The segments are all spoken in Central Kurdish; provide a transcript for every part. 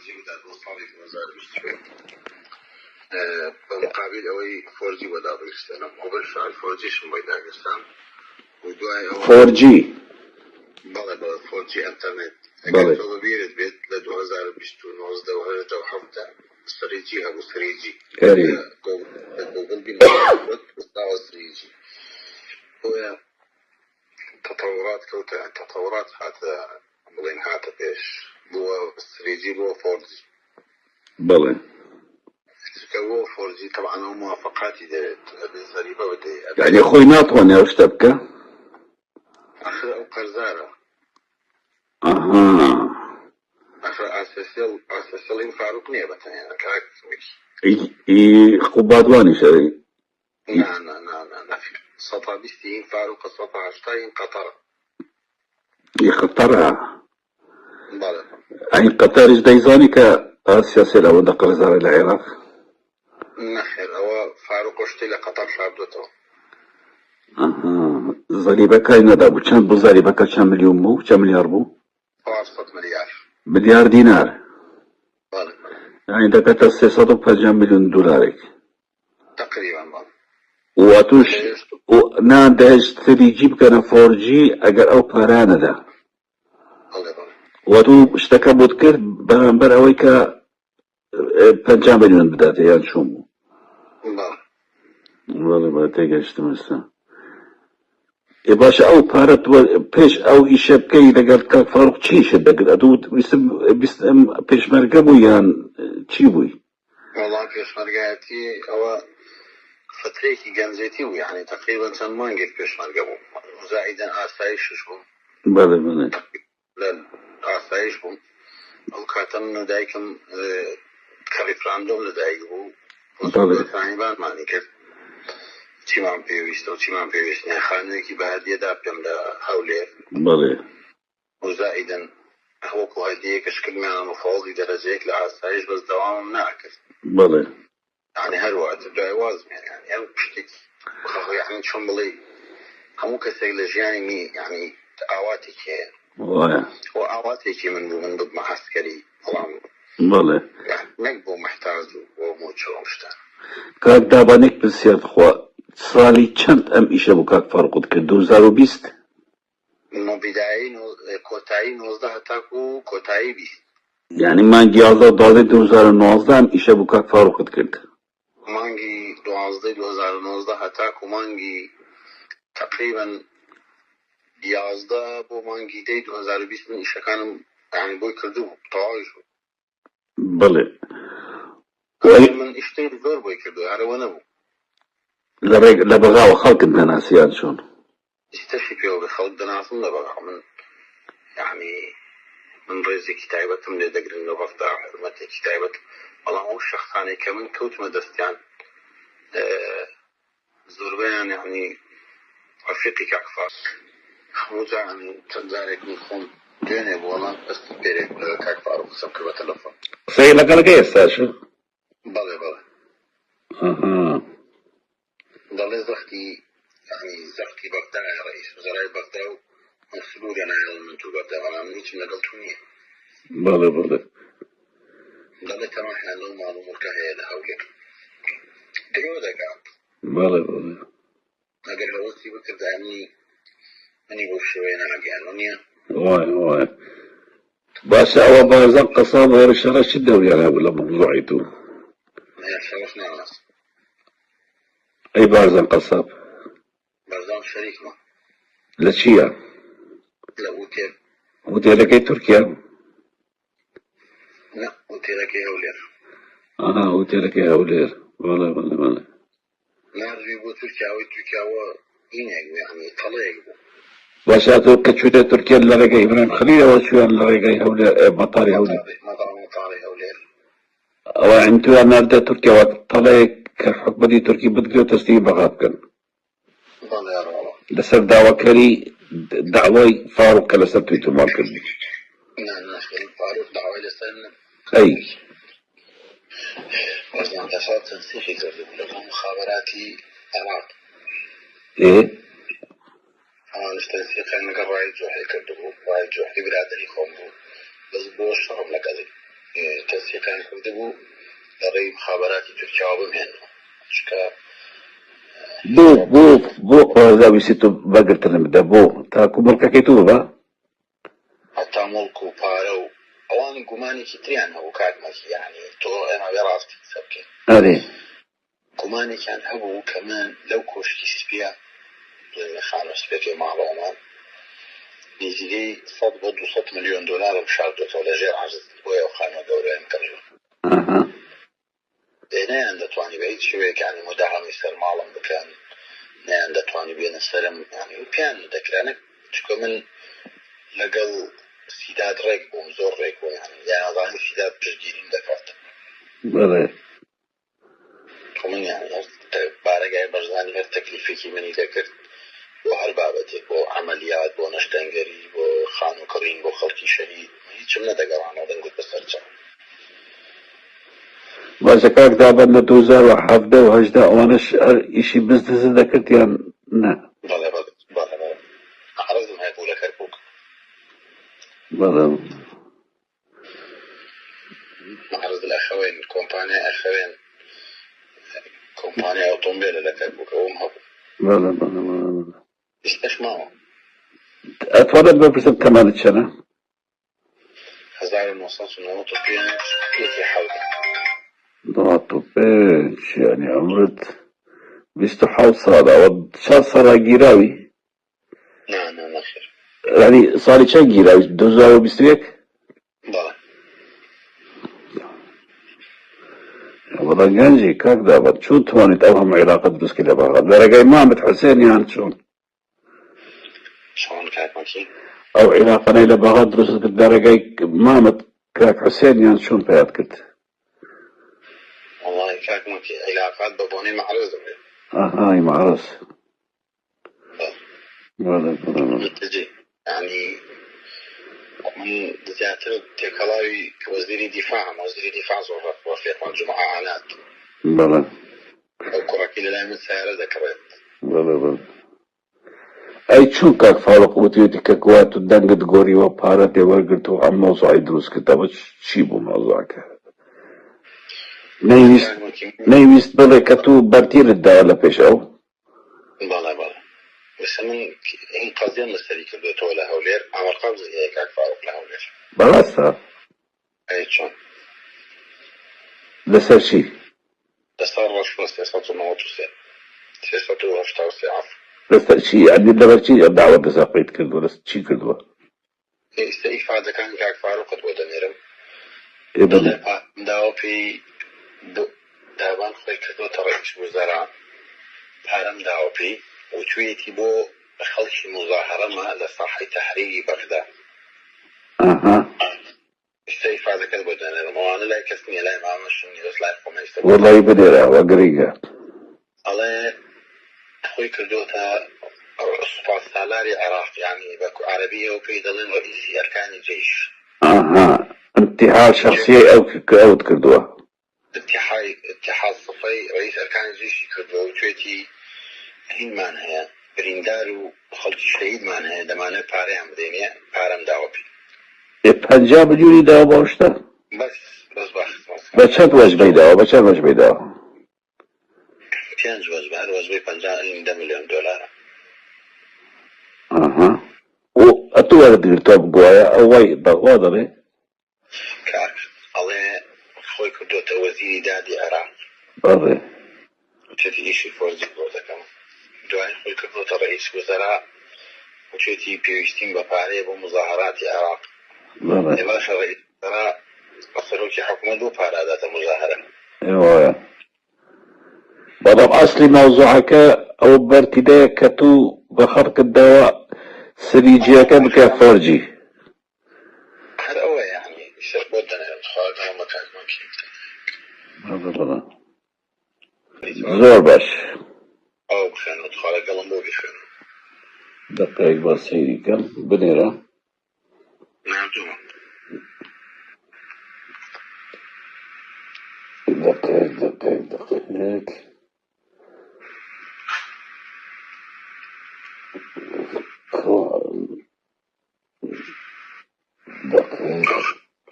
فورجي بدأت مصاري في وزارة المستشفى بمقابل أوي فورجي بدأ بيستلم وبالفعل فورجي شو بيدا بيستلم ودواي أوي 4G بلى 4G انترنت بلى اگر تو ببینید بید ل 2019 و 2017 3G ها 3G كريم جوجل بينات بتستعمل 3G هو تطورات كوتا تطورات حتى بلين حتى بيش بو 3G بو 4G بلى كو 4G طبعا هو موافقاتي ده بالزريبة بدي يعني أخوي ناطون يا أشتبكة آخر أو قرزارة أها آخر أساسيال فاروق نيبة يعني كاك مش خبادواني شري نعم نفي سطح بستين فاروق سطح عشتين قطر يخطرها بلى أي قطر إيش دايزاني كآسيا سيلا ودق غزار العراق نخير هو فاروق اشتي قطر شابدته أها زريبة كاينة دابو كم بو زريبة كم مليون بو كم مليار بو 400 مليار مليار دينار بلى يعني دكتا 650 مليون دولارك تقريبا بلى واتوش نان داش 3G بكنا 4G اگر او پارانا دا بلى واتو اشتكى بودكر برانبر اويكا 5 مليون بداته يعني شومو بلى والله ما تيجي مثلا يا باشا او بارت بيش او يشبكي لقال كاك فاروق تشيش دقل ادو بيسم بيش مرقبو يان تشيبوي والله كيش مرقاتي هو فتريكي جنزيتي يعني تقريبا سنمان قلت كيش مرقبو وزائدا آسايش شو بله لا آسايش بو او كاتم دايكم كاليفراندوم لدايكو بله ثاني بان ماني كيف چیمان پێویستە و چیمان پێویست نیە خانوویەکی بە هەدیەدا پێم لە هەولێر بەڵێ وزائیدن وەکو هەدیەیەکەش کردمیانە مفاوڵی دەرەجەیەک لە ئاسایش بەس دەوامم ناکرد بەڵێ یعنی هەروات دوای وازمێن یعنی ئەم شتێکی یعنی چۆن بڵێ هەموو کەسێک لە ژیانی یعنی ئاواتێکی هەیە وایە و ئاواتێکی من بوو من ببمە عەسکەری بەڵام بەڵێ نەک بۆ محتاج و بۆ مۆچۆم شتان کاک دابانێک پرسیار خوا ساڵی چەند ئەم ئیشە بوو کاک فەرقوت کرد 2020 بیدایی کۆتایی 19 هەتاکو کۆتایی 20 یعنی مانگی 11 2019 ئەم ئیشە بوو کاک فەرقوت کرد مانگی 12 2019 هەتاکو مانگی تقریبا 11 بۆ مانگی 10 2020 من ئیشەکانم یعنی بۆی کردو بوو تەواویش بوو بەڵێ من ئیشتەی زۆر بۆی کردو هەرەوە نەبوو لە بەغاوە خەڵکت دەناسیان چۆن هیچ پێوە بە خەڵک دەناسم لە بەغا من یعنی من ڕێزێکی تایبەتم لێ دەگرن لە بەغدا حرمەتێکی تایبەت بەڵام ئەو شەخصانەی کە من کەوتمە دەستیان زۆربەیان یعنی ڕەفیقی کاک فاروق هەموو جاران چەند جارێک من خۆم دوێنێ بوو وەڵام ئەستی پێرێک کاک فاروق قسەم کرد بە تەلەفۆن قسەی لەگەڵ ئێستاشە بەڵێ دەڵێ زەختی یعنی زەختی بەغدایە ڕئیس وزەرای بەغدا و مسئولە نایڵ من تو بەغدا بەڵام هیچم لەگەڵ تو نییە بەڵێ دەڵێ تەماشایان لەو ماڵ و موڵکە هەیە لە هەولێر درۆ دەکات بەڵێ ئەگەر هەوەسی بکردانی منی بۆ شێوەیە ناگەیانەوە نییە وای باشە ئەوە بارزان قەساب هێرە شەڕە چ دەوریان هەبوو لە موضوعی تو شەڕش ناناس ئەی بارزان قەساب بەرزان شەریکمە لە چییە لە هوتێلەکەی تورکیا نە هوتێلەکەی هەولێر هوتێلەکەی هەولێر بەڵێ ناردوی بۆ تورکیاوە ئینێک یعنی تەڵەیەک بوو باشە تۆ کە چوویتە تورکیا لە ڕێگەی ئیبراهیم خەلیلەوە چویان لە ڕێگەی هەولێر مەتاری هەولێر مەتاری هەولێر ئەوە ئەم تویان ناردە تورکیاوە تەڵەیەک کە حکومەتی تورکی بگرێت تەستی بەغا بکەن لەسەر داواکەری داوای فاروق کە لەسەر توی تۆمار کردی فاروق داوای لەسەر ئەی وەزمان دەسات تەنسیخی کردو لەگەڵ مخابەراتی عێراق ئەوانش تەنسیقیان لەگەڵ ڕای جۆحی کردبوو ڕای جۆحی برادەری خۆم بوو بەس بۆ شەڕم لەگەڵی کەس كان كردبو لري مخابراتي تركيا وبمهن شكا بو هذا بيسيتو بقرت نبدا بو تاكو ملكا كيتوبا حتى ملكو بارو اوان قماني كتريان هو كاكمك يعني تو انا براستي سبكي هذه قماني كان هبو كمان لو كوشكي سبيا زي خانو سبيا مع رومان نيجي صد بدو 100 مليون دولار بشارته ولا غير عجز بويا وخانو دورين كرجو اها نه دەتوانی بە هیچ شوەیەک ینی مداهمی سەر ماڵم بکەن نیان دەتوانی بێنە سەرم ینی پیان دەکرانە چکە من لەگەڵ سیداد ڕێک بووم زۆر ڕێک بوو یانازانی سیداد پشتگیریم دەکات بەڵێ خۆ من بارەگای بەرزانی هەر تەکلیفێکی منی دەکرد بۆ هەر بابەتێک بۆ عەمەلیات بۆ نەشتەنگەری بۆ خان و کڕین بۆ خەڵکی شەهید هیچم نەدەگەڕانەوە دەنگوت بەسەرچاو باشە کاک دابەن لە 2017 و 18 ئەوانەش ئیشی بزنس دەکردیان نه بەڵێ عەرەزم هەیە بوو لە کەرکووک بەڵێ عەرەز لە ئەخەوێن کۆمپانیای ئەخەوێن کۆمپانیای ئۆتۆمبیلە لە کەرکووک ئەوم هەبوو بەڵێ ئیشتەش ماوە ئەتوانێت بپرسم تەمەنت چەنە 1995 یەکی حەوت 95 يعني عمرت 27 ساڵە ئەوە چەند ساڵا گیراوی نەخێر يعني ساڵی چەند گیراوی 2021 بەڵێ بەڵێ گەنجی کاک دابەت چۆن توانیت ئەو هەموو عێراقت دروست کرد لە بەغداد لەرەگای مامەد حوسێنیان چۆن چۆن کاکمەکی ئەو عێراقانەی لە بەغداد دروست کرد لەرەگای مامەد کاک حوسێنیان چۆن پێیاد کرد والله کاکمەکی علاقات بە بۆنەی مەعرەزم بێ ئاهای مەعرەز بەڵێ تجي يعني من زياتر تێکەڵاوی وەزیری دیفاعم وەزیری دیفاع زۆر وەفێقمان جمعە ئانات بەڵێ ئەو کوڕەکی لەلای من سیارە دەکڕێت بەڵێ ئەی چوون کاک فاروق وتێتی کە گوات و دەنگت گۆریوە پارە تێوەرگرت و ئەم مۆزوعی دروست کردەوە چی بوو مۆزوعەکە نەیویست بڵێ کە تو بەرتیرت داوە لە پێش ئەو بەڵێ بس من این قضیه مستری کردوێتەوە لە هەولێر ئامەرقام زیەیە کاک فاروق لە هەولێر بەڕاستە ئەی چۆن لەسەر چی لەسەر ڕۆژ 393 373 عفو لەسەر چی ئەنی لەبەر چی داوە دەزاقیت کردووە لەس چی کردووە ئێستا ئیفادەکانی کاک فاروقت بۆ دەنێرم دەڵێ داوا پێی دابان خۆی کردوتە ڕئیس وزەرا پارەم داوا پێی وتوێتی بۆ خەڵکی مزاهرەمە لە ساحەی تەحریری بەغداد ئێستا ئیفادەکەت بۆ دەنێرم ئەوانە لای کەس نییە لای مامەشم نیە بەس لای خۆم ئێستا وەڵی بدێراوە گرینگە ئەڵێ خۆی کردوتە سوپاس سالاری عێراق یعنی بە عەرەبیەوە پێی دەڵێن ڕئیسی ئەرکانی جەیش انتحال شخصیەی ئەوت کردووە اتحاد صفەی ڕئیس ئەرکانی جەیشی کردووە وتوێتی هینمان هەیە بریندار و خەڵکی شەهیدمان هەیە دەمانێت پارەیان بدەینێ پارەم داوە پێی 50 ملیۆنی داوە بەو شتە بەس بە چەند وەجبەی داوە بە چەند وەجبەی داوە 5 وەجبە هەر وەجبەی 50 ملیۆن دۆلارە و ئەتو وەرگرتووە بگوایە ئەوەی بەغوا دەڵێ کاک ئەڵێ خۆی کردوتە وەزیری دادی عێراق بەڵێ وتێتی ئیشی فۆرجی بۆ دەکەم دوای خۆی کردوتە ڕئیس وزەرا وتێتی پێویستیم بە پارەیە بۆ مزاهراتی عێراق باشە ڕئیس وزەرا بە سەرۆکی حکوومەت بۆ پاراداتە مزاهرە وایە بەڵام ئەسلی مەوزوعەکە ئەو بەرتیدەیە کە تو بە خەڵکت داوە سریجیەکە بکە فەرجی هەر ئەوە یعنی شەر بۆ دەنێرم خواردەوە کاکمەکی زۆر باش ئەو بخێنەوە خوا لەگەڵم بۆ بخێن دقەیەک بە سەیری کەم بنێرە نردوومە دقەیەک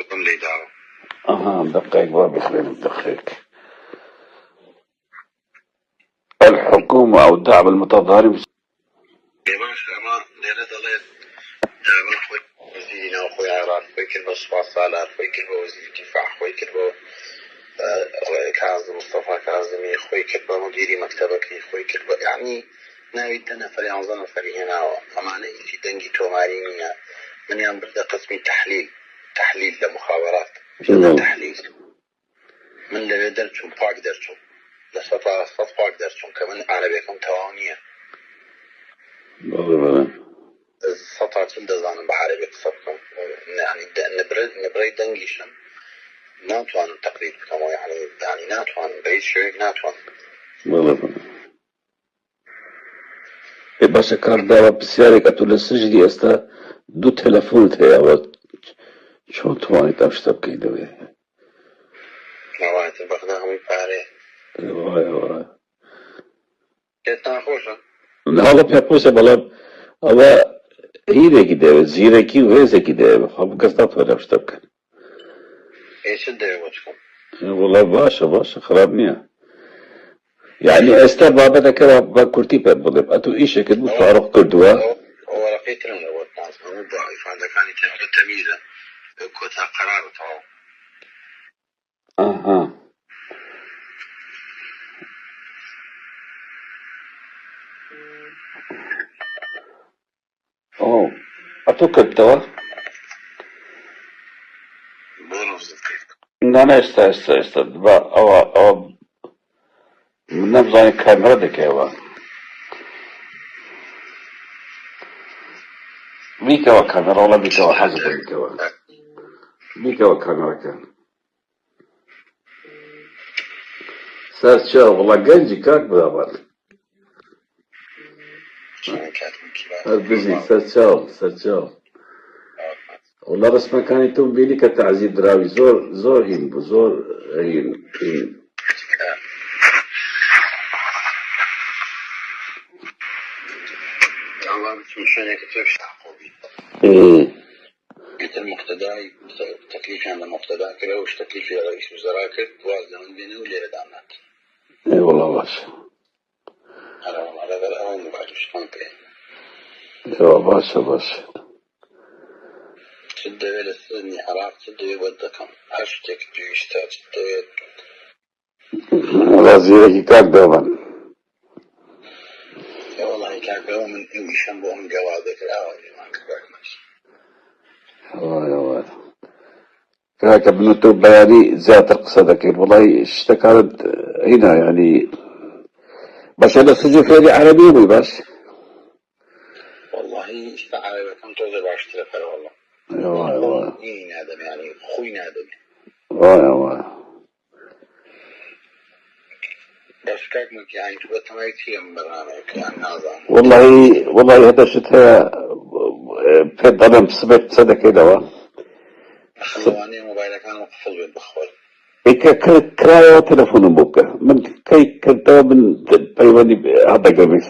بەم لێ داوە دقيق بابي خلينا ندقق. الحكومة أو الدعم المتظاهرين. باشا ما ليلة ضليت دابا خوي وزيرنا وخوي عراف خوي كلبة صفا صالح خوي كلبة وزير الدفاع خوي كلبة كاظم مصطفى كاظمي خوي كلبة مديري مكتبك خوي كلبة يعني ناوي نفر ينظر نفري هنا أمانة في دنجي تومارينيا من ينبرد قسمي تحليل لمخابرات جدا تحليل من اللي درتهم باك درتهم لسطا باك درتهم كمان عربيكم توانية سطا تندزان بعربي قصبكم يعني نبري دنجيشن ناتوان تقريبا كما يعني ناتوان بعيد شوي ناتوان باشا كان دعوة بسيارة قتل السجدي استا دو تلفون تهيا شو تواني تمشتب كيدا بيه نوايت البغداء هم يفاري واي كيتنا خوشا هلا بيبوسة بلا هوا هيري كده زيركي وهيزة كده هم قصدت ولا مشتبك ايش الدعوتكم والله باشا خرابنيها يعني استا بابا ذكر بكرتي بضرب اتو ايش كده فارق كردوا هو رقيت لنا هو الناس مو ضعيف هذا كان يتعرض تمييزا كوتا قرار تاعو اها اوه اتو كتوا بونوس دقيق انا استا با او نبضان الكاميرا دكيوا بيكوا كاميرا ولا بيكوا حاجة بيكوا كاميرا كان ساس شو والله جنجي كاك بابا البزي ساس شو والله بس ما كان يتم بيلي كتعزيز دراوي زور هين الله بتمشي كتبش تعقوبي قلت المقتدى تكليفي عند المقتدى كده وش تكليفي رئيس وزراء كده وازن من بيني وليلة دعمات اي والله باشا أنا والله هذا الأول مبعدوش خانك ايوه باشا تدوي للسني عراق تدوي ودكم هاشتك جيشتات تدوي رازيرك كاك دوما والله كان يوم من يشنبهم جوابك الأول ما كبرناش والله كاك ابن بياني ذات القصة والله اشتكرت هنا يعني بس انا سجل فيني عربي بس والله استعارة بكم توزر باشتري فر والله ايوه إيه نادم يعني خوي نادم ايوه بس كاك مك يعني تبقى تمايتي من برنامج يعني نظام والله هذا شتها في الظلم سمعت صدق كده خلواني موبايلك كان مقفل بالبخور كراية تلفون بوكا من كي كنت من بيواني هذا قبل